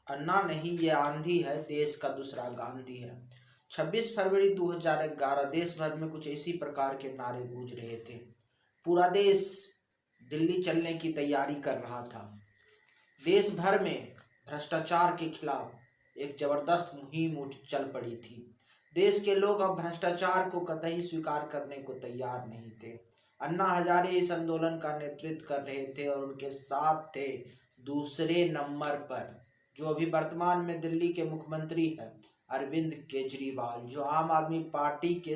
अन्ना नहीं, ये आंधी है, देश का दूसरा गांधी है। 26 फरवरी 2011 देश भर में कुछ इसी प्रकार के नारे गूंज रहे थे। पूरा देश दिल्ली चलने की तैयारी कर रहा था। देश भर में भ्रष्टाचार के खिलाफ एक जबरदस्त मुहिम उठ चल पड़ी थी। देश के लोग अब भ्रष्टाचार को कतई स्वीकार करने को तैयार नहीं थे। अन्ना हजारे इस आंदोलन का नेतृत्व कर रहे थे और उनके साथ थे दूसरे नंबर पर जो अभी वर्तमान में दिल्ली के मुख्यमंत्री हैं, अरविंद केजरीवाल, जो आम आदमी पार्टी के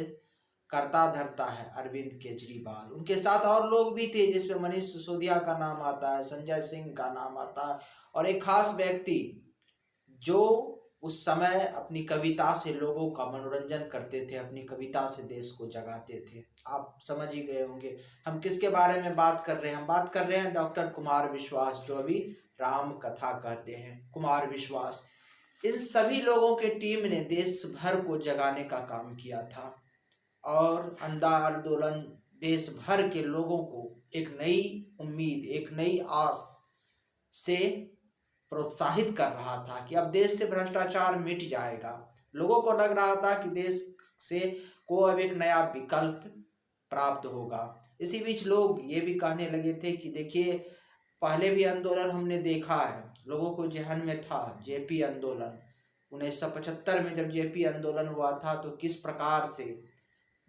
करता धरता है अरविंद केजरीवाल। उनके साथ और लोग भी थे जिसमें मनीष सिसोदिया का नाम आता है, संजय सिंह का नाम आता है और एक खास व्यक्ति जो उस समय अपनी कविता से लोगों का मनोरंजन करते थे, अपनी कविता से देश को जगाते थे। आप समझ ही गए होंगे हम किसके बारे में बात कर रहे हैं। हम बात कर रहे हैं डॉक्टर कुमार विश्वास, जो अभी राम कथा कहते हैं, कुमार विश्वास। इन सभी लोगों के टीम ने देश भर को जगाने का काम किया था और अंधा आंदोलन देश भर के लोगों को एक नई उम्मीद, एक नई आस से प्रोत्साहित कर रहा था कि अब देश से भ्रष्टाचार मिट जाएगा। लोगों को लग रहा था कि देश से को अब एक नया विकल्प प्राप्त होगा। इसी बीच लोग ये भी कहने लगे थे कि देखिए, पहले भी आंदोलन हमने देखा है, लोगों को जहन में था जेपी आंदोलन। 1975 में जब जेपी आंदोलन हुआ था तो किस प्रकार से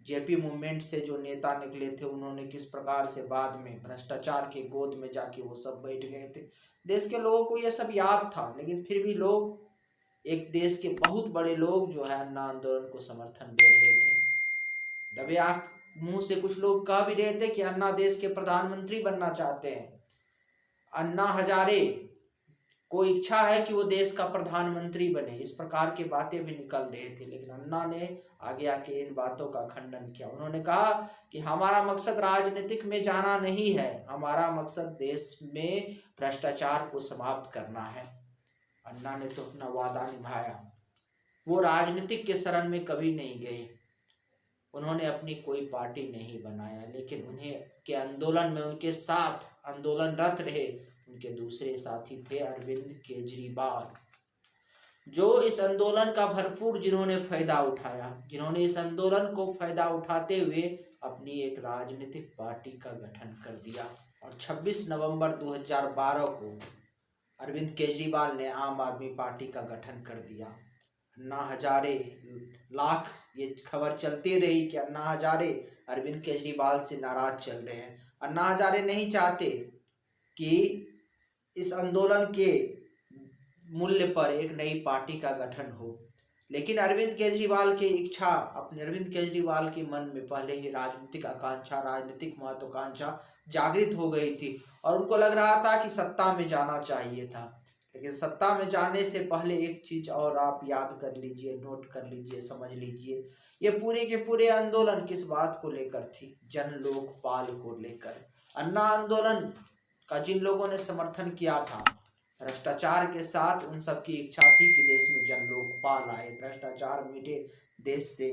जेपी मूवमेंट से जो नेता निकले थे उन्होंने किस प्रकार से बाद में भ्रष्टाचार के गोद में जाके वो सब बैठ गए थे। देश के लोगों को ये सब याद था, लेकिन फिर भी लोग, एक देश के बहुत बड़े लोग जो है अन्ना आंदोलन को समर्थन दे रहे थे। दबे आंख मुंह से कुछ लोग कह भी रहे थे कि अन्ना देश के प्रधानमंत्री बनना चाहते हैं, अन्ना हजारे को इच्छा है कि वो देश का प्रधानमंत्री बने। इस प्रकार की बातें भी निकल रहे थे, लेकिन अन्ना ने आगे आके इन बातों का खंडन किया। उन्होंने कहा कि हमारा मकसद राजनीतिक में जाना नहीं है, हमारा मकसद देश में भ्रष्टाचार को समाप्त करना है। अन्ना ने तो अपना वादा निभाया, वो राजनीतिक के शरण में कभी नहीं गए, उन्होंने अपनी कोई पार्टी नहीं बनाया, लेकिन उन्हें के आंदोलन में उनके साथ आंदोलनरत रहे उनके दूसरे साथी थे अरविंद केजरीवाल, जो इस आंदोलन का भरपूर जिन्होंने फायदा उठाया, जिन्होंने इस आंदोलन को फायदा उठाते हुए अपनी एक राजनीतिक पार्टी का गठन कर दिया। और 26 नवंबर 2012 को अरविंद केजरीवाल ने आम आदमी पार्टी का गठन कर दिया। अन्ना हजारे लाख ये खबर चलती रही कि अन्ना हजारे अरविंद केजरीवाल से नाराज चल रहे हैं। अन्ना हजारे नहीं चाहते कि इस आंदोलन के मूल्य पर एक नई पार्टी का गठन हो, लेकिन अरविंद केजरीवाल की इच्छा, अपने अरविंद केजरीवाल के मन में पहले ही राजनीतिक आकांक्षा, राजनीतिक महत्वाकांक्षा जागृत हो गई थी और उनको लग रहा था कि सत्ता में जाना चाहिए था। लेकिन सत्ता में जाने से पहले एक चीज और आप याद कर लीजिए, नोट कर लीजिए, समझ लीजिए, ये पूरे के पूरे आंदोलन किस बात को लेकर थी? जन लोकपाल को लेकर। अन्ना आंदोलन का जिन लोगों ने समर्थन किया था भ्रष्टाचार के साथ, उन सब की इच्छा थी कि देश में जन लोकपाल आए, भ्रष्टाचार मिटे देश से।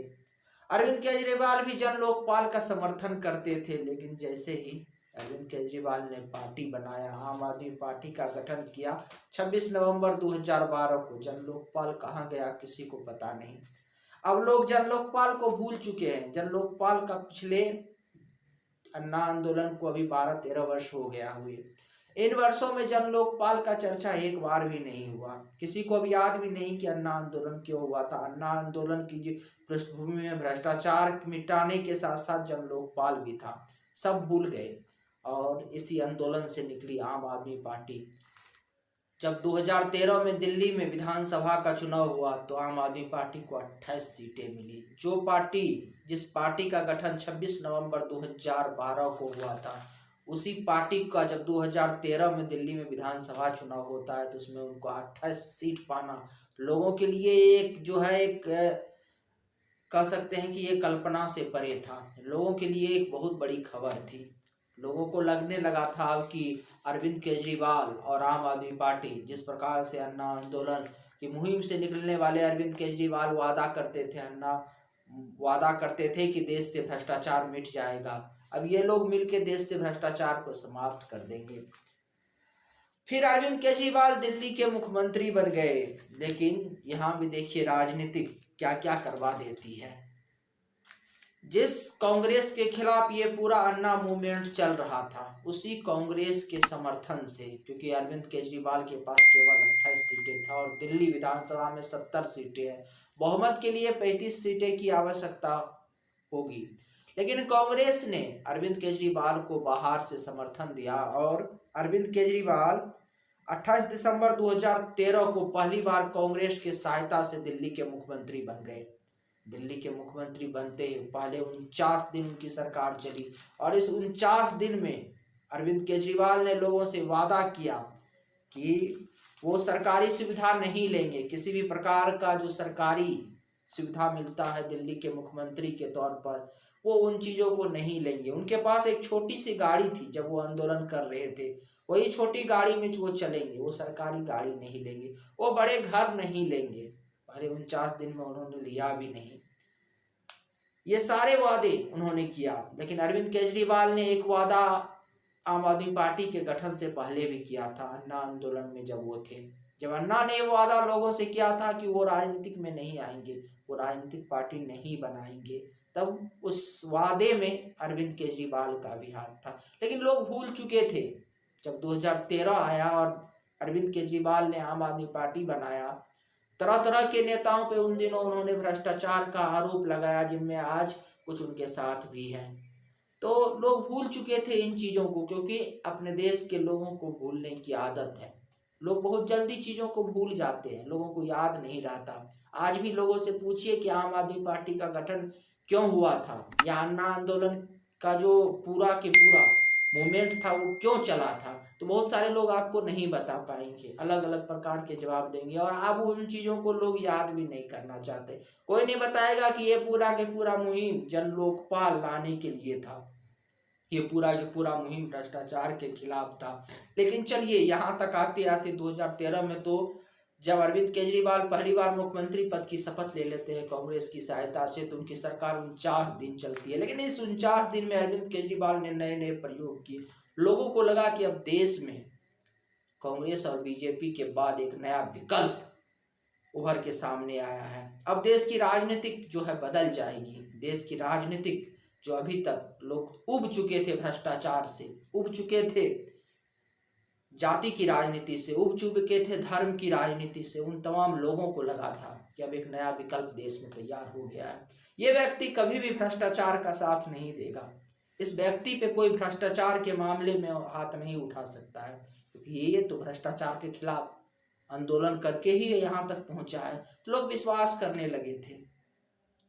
अरविंद केजरीवाल भी जन लोकपाल का समर्थन करते थे, लेकिन जैसे ही अरविंद केजरीवाल ने पार्टी बनाया, आम आदमी पार्टी का गठन किया 26 नवंबर 2012 को, जन लोकपाल कहाँ गया किसी को पता नहीं। अब लोग जन लोकपाल को भूल चुके हैं। जन लोकपाल का पिछले अन्ना आंदोलन को अभी 12-13 वर्ष हो गया हुए। इन वर्षों में जन लोकपाल का चर्चा एक बार भी नहीं हुआ। किसी को भी याद भी नहीं कि अन्ना आंदोलन क्यों हुआ था। अन्ना आंदोलन की जो पृष्ठभूमि में भ्रष्टाचार मिटाने के साथ साथ जन लोकपाल भी था, सब भूल गए। और इसी आंदोलन से निकली आम आदमी पार्टी। जब 2013 में दिल्ली में विधानसभा का चुनाव हुआ तो आम आदमी पार्टी को 28 सीटें मिली। जो पार्टी, जिस पार्टी का गठन 26 नवंबर 2012 को हुआ था, उसी पार्टी का जब 2013 में दिल्ली में विधानसभा चुनाव होता है तो उसमें उनको 28 सीट पाना लोगों के लिए एक जो है एक कह सकते हैं कि ये कल्पना से परे था। लोगों के लिए एक बहुत बड़ी खबर थी। लोगों को लगने लगा था कि अरविंद केजरीवाल और आम आदमी पार्टी, जिस प्रकार से अन्ना आंदोलन की मुहिम से निकलने वाले अरविंद केजरीवाल वादा करते थे, अन्ना वादा करते थे कि देश से भ्रष्टाचार मिट जाएगा, अब ये लोग मिलकर देश से भ्रष्टाचार को समाप्त कर देंगे। फिर अरविंद केजरीवाल दिल्ली के मुख्यमंत्री बन गए, लेकिन यहाँ भी देखिए राजनीतिक क्या क्या करवा देती है। जिस कांग्रेस के खिलाफ ये पूरा अन्ना मूवमेंट चल रहा था, उसी कांग्रेस के समर्थन से, क्योंकि अरविंद केजरीवाल के पास केवल 28 सीटें था और दिल्ली विधानसभा में 70 सीटें हैं, बहुमत के लिए 35 सीटें की आवश्यकता होगी, लेकिन कांग्रेस ने अरविंद केजरीवाल को बाहर से समर्थन दिया और अरविंद केजरीवाल 28 दिसंबर 2013 को पहली बार कांग्रेस की सहायता से दिल्ली के मुख्यमंत्री बन गए। दिल्ली के मुख्यमंत्री बनते ही पहले 49 दिन उनकी सरकार चली और इस 49 दिन में अरविंद केजरीवाल ने लोगों से वादा किया कि वो सरकारी सुविधा नहीं लेंगे, किसी भी प्रकार का जो सरकारी सुविधा मिलता है दिल्ली के मुख्यमंत्री के तौर पर, वो उन चीज़ों को नहीं लेंगे। उनके पास एक छोटी सी गाड़ी थी जब वो आंदोलन कर रहे थे, वही छोटी गाड़ी में वो चलेंगे, वो सरकारी गाड़ी नहीं लेंगे, वो बड़े घर नहीं लेंगे। पहले 49 दिन में उन्होंने लिया भी नहीं। ये सारे वादे उन्होंने किया, लेकिन अरविंद केजरीवाल ने एक वादा आम आदमी पार्टी के गठन से पहले भी किया था, अन्ना आंदोलन में जब वो थे, जब अन्ना ने वो वादा लोगों से किया था कि वो राजनीतिक में नहीं आएंगे, वो राजनीतिक पार्टी नहीं बनाएंगे, तब उस वादे में अरविंद केजरीवाल का भी हाथ था। लेकिन लोग भूल चुके थे, जब 2013 आया और अरविंद केजरीवाल ने आम आदमी पार्टी बनाया, तरह तरह के नेताओं पे उन दिनों उन्होंने भ्रष्टाचार का आरोप लगाया, जिनमें आज कुछ उनके साथ भी हैं। तो लोग भूल चुके थे इन चीज़ों को, क्योंकि अपने देश के लोगों को भूलने की आदत है। लोग बहुत जल्दी चीज़ों को भूल जाते हैं, लोगों को याद नहीं रहता। आज भी लोगों से पूछिए कि आम आदमी पार्टी का गठन क्यों हुआ था, या अन्ना आंदोलन का जो पूरा के पूरा मूवमेंट था वो क्यों चला था, तो बहुत सारे लोग आपको नहीं बता पाएंगे, अलग अलग प्रकार के जवाब देंगे। और अब उन चीज़ों को लोग याद भी नहीं करना चाहते। कोई नहीं बताएगा कि ये पूरा के पूरा मुहिम जन लोकपाल लाने के लिए था, ये पूरा के पूरा मुहिम भ्रष्टाचार के खिलाफ था। लेकिन चलिए यहाँ तक आते आते 2013 में तो जब अरविंद केजरीवाल पहली बार मुख्यमंत्री पद की शपथ ले लेते हैं कांग्रेस की सहायता से, तो उनकी सरकार 49 दिन चलती है। लेकिन इस 49 दिन में अरविंद केजरीवाल ने नए नए प्रयोग किए। लोगों को लगा कि अब देश में कांग्रेस और बीजेपी के बाद एक नया विकल्प उभर के सामने आया है। अब देश की राजनीतिक जो है बदल जाएगी। देश की राजनीतिक जो अभी तक लोग उब चुके थे, भ्रष्टाचार से उब चुके थे, जाति की राजनीति से उब चुके थे, धर्म की राजनीति से, उन तमाम लोगों को लगा था कि अब एक नया विकल्प देश में तैयार हो गया है। ये व्यक्ति कभी भी भ्रष्टाचार का साथ नहीं देगा। इस व्यक्ति पे कोई भ्रष्टाचार के मामले में हाथ नहीं उठा सकता है, क्योंकि ये तो भ्रष्टाचार के खिलाफ आंदोलन करके ही यहाँ तक पहुँचा है। तो लोग विश्वास करने लगे थे।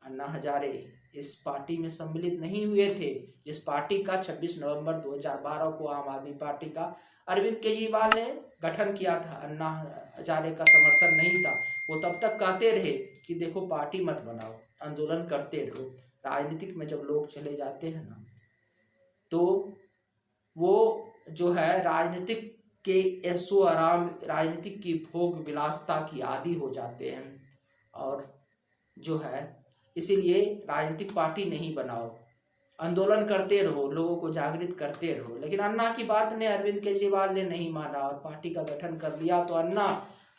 अन्ना हजारे इस पार्टी में सम्मिलित नहीं हुए थे, जिस पार्टी का 26 नवंबर 2012 को आम आदमी पार्टी का अरविंद केजरीवाल ने गठन किया था। अन्ना हजारे का समर्थन नहीं था। वो तब तक कहते रहे कि देखो पार्टी मत बनाओ, आंदोलन करते रहो। राजनीतिक में जब लोग चले जाते हैं ना, तो वो जो है राजनीतिक के ऐशो आराम, राजनीतिक की भोग विलासता की आदी हो जाते हैं, और जो है इसीलिए राजनीतिक पार्टी नहीं बनाओ, आंदोलन करते रहो, लोगों को जागृत करते रहो। लेकिन अन्ना की बात ने अरविंद केजरीवाल ने नहीं माना और पार्टी का गठन कर लिया। तो अन्ना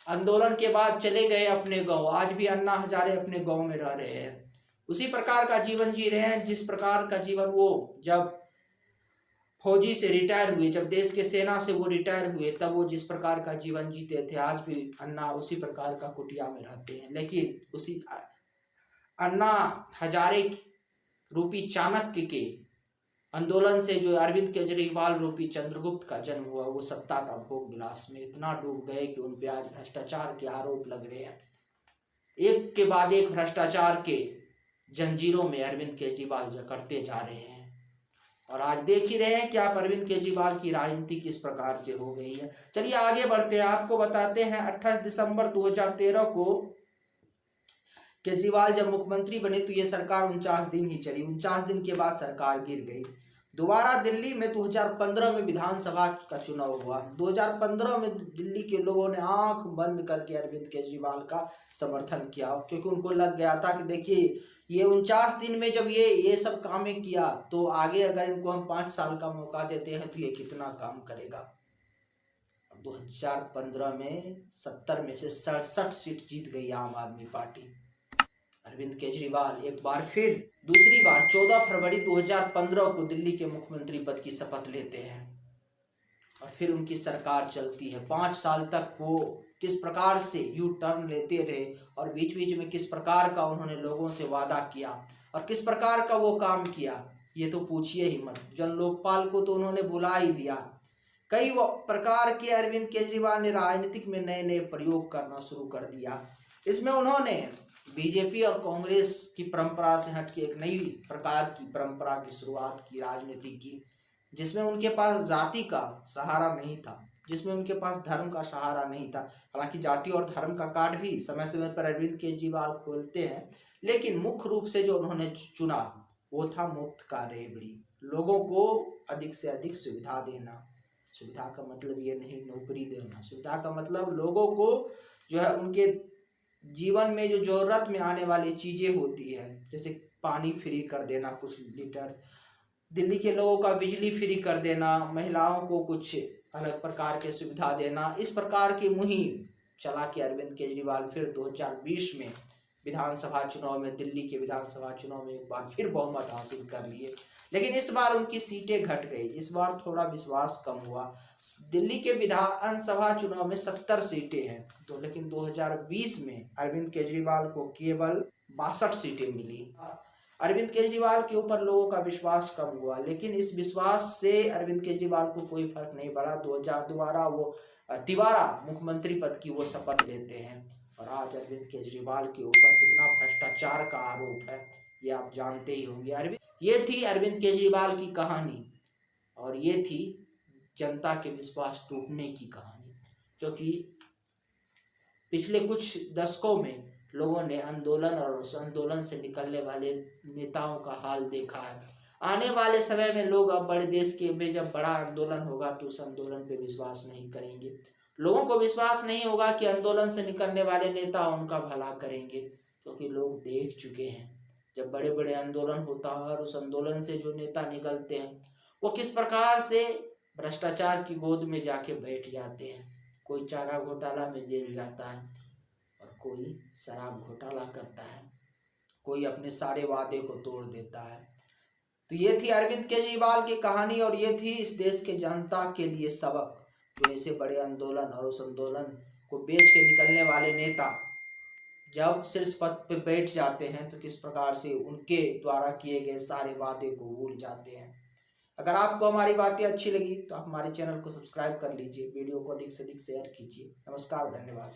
आंदोलन के बाद चले गए अपने गांव। आज भी अन्ना हजारे अपने गांव में रह रहे हैं, उसी प्रकार का जीवन जी रहे हैं जिस प्रकार का जीवन वो जब फौजी से रिटायर हुए, जब देश के सेना से वो रिटायर हुए, तब वो जिस प्रकार का जीवन जीते थे, आज भी अन्ना उसी प्रकार का कुटिया में रहते हैं। लेकिन उसी अन्ना हजारे रूपी चाणक्य के आंदोलन से जो अरविंद केजरीवाल रूपी चंद्रगुप्त का जन्म हुआ, वो सत्ता का भोग विलास में इतना डूब गए कि उन पे आज भ्रष्टाचार के आरोप लग रहे हैं। एक के बाद एक भ्रष्टाचार के जंजीरों में अरविंद केजरीवाल जकड़ते जा रहे हैं। और आज देख ही रहे हैं कि आप अरविंद केजरीवाल की राजनीति किस प्रकार से हो गई है। चलिए आगे बढ़ते हैं, आपको बताते हैं 28 दिसंबर 2013 को केजरीवाल जब मुख्यमंत्री बने तो ये सरकार 49 दिन ही चली। 49 दिन के बाद सरकार गिर गई। दोबारा दिल्ली में 2015 में विधानसभा का चुनाव हुआ। 2015 में दिल्ली के लोगों ने आंख बंद करके अरविंद केजरीवाल का समर्थन किया, क्योंकि उनको लग गया था कि देखिए ये 49 दिन में जब ये सब कामें किया, तो आगे अगर इनको हम 5 साल का मौका देते हैं तो ये कितना काम करेगा। 2015 में 70 में से 67 सीट जीत गई आम आदमी पार्टी। अरविंद केजरीवाल एक बार फिर दूसरी बार 14 फरवरी 2015 को दिल्ली के मुख्यमंत्री पद की शपथ लेते हैं और फिर उनकी सरकार चलती है। 5 साल तक वो किस प्रकार से यू टर्न लेते रहे और बीच बीच में किस प्रकार का उन्होंने लोगों से वादा किया और किस प्रकार का वो काम किया, ये तो पूछिए ही मत। जन लोकपाल को तो उन्होंने बुला ही दिया। कई वो प्रकार के अरविंद केजरीवाल ने राजनीतिक में नए नए प्रयोग करना शुरू कर दिया। इसमें उन्होंने बीजेपी और कांग्रेस की परंपरा से हटके एक नई प्रकार की परंपरा की शुरुआत की, राजनीति की, जिसमें उनके पास जाति का सहारा नहीं था, जिसमें उनके पास धर्म का सहारा नहीं था। हालांकि जाति और धर्म का कार्ड भी समय समय पर अरविंद केजरीवाल खोलते हैं, लेकिन मुख्य रूप से जो उन्होंने चुना वो था मुफ्त का रेवड़ी। लोगों को अधिक से अधिक सुविधा देना। सुविधा का मतलब ये नहीं नौकरी देना, सुविधा का मतलब लोगों को जो है उनके जीवन में जो जरूरत में आने वाली चीज़ें होती है, जैसे पानी फ्री कर देना कुछ लीटर, दिल्ली के लोगों का बिजली फ्री कर देना, महिलाओं को कुछ अलग प्रकार के सुविधा देना। इस प्रकार की मुहिम चला के अरविंद केजरीवाल फिर 2020 में विधानसभा चुनाव में, दिल्ली के विधानसभा चुनाव में एक बार फिर बहुमत हासिल कर लिए। लेकिन इस बार उनकी सीटें घट गई, इस बार थोड़ा विश्वास कम हुआ। दिल्ली के विधानसभा चुनाव में 70 सीटें हैं तो, लेकिन 2020 में अरविंद केजरीवाल को केवल 62 सीटें मिली। अरविंद केजरीवाल के ऊपर लोगों का विश्वास कम हुआ, लेकिन इस विश्वास से अरविंद केजरीवाल को कोई फर्क नहीं पड़ा। दोबारा वो तिबारा मुख्यमंत्री पद की वो शपथ लेते हैं और आज अरविंद केजरीवाल के ऊपर कितना भ्रष्टाचार का आरोप है ये आप जानते ही होंगे। ये थी अरविंद केजरीवाल की कहानी और ये थी जनता के विश्वास टूटने की कहानी, क्योंकि पिछले कुछ दशकों में लोगों ने आंदोलन और उस आंदोलन से निकलने वाले नेताओं का हाल देखा है। आने वाले समय में लोग अब बड़े देश के में जब बड़ा आंदोलन होगा तो उस आंदोलन पे विश्वास नहीं करेंगे। लोगों को विश्वास नहीं होगा कि आंदोलन से निकलने वाले नेता उनका भला करेंगे, क्योंकि लोग देख चुके हैं जब बड़े बड़े आंदोलन होता है और उस आंदोलन से जो नेता निकलते हैं वो किस प्रकार से भ्रष्टाचार की गोद में जाके बैठ जाते हैं। कोई चारा घोटाला में जेल जाता है और कोई शराब घोटाला करता है, कोई अपने सारे वादे को तोड़ देता है। तो ये थी अरविंद केजरीवाल की कहानी और ये थी इस देश के जनता के लिए सबक, जो ऐसे बड़े आंदोलन और उस आंदोलन को बेच के निकलने वाले नेता जब शीर्ष पद पे बैठ जाते हैं तो किस प्रकार से उनके द्वारा किए गए सारे वादे को भूल जाते हैं। अगर आपको हमारी बातें अच्छी लगी तो आप हमारे चैनल को सब्सक्राइब कर लीजिए, वीडियो को अधिक से अधिक शेयर कीजिए। नमस्कार, धन्यवाद।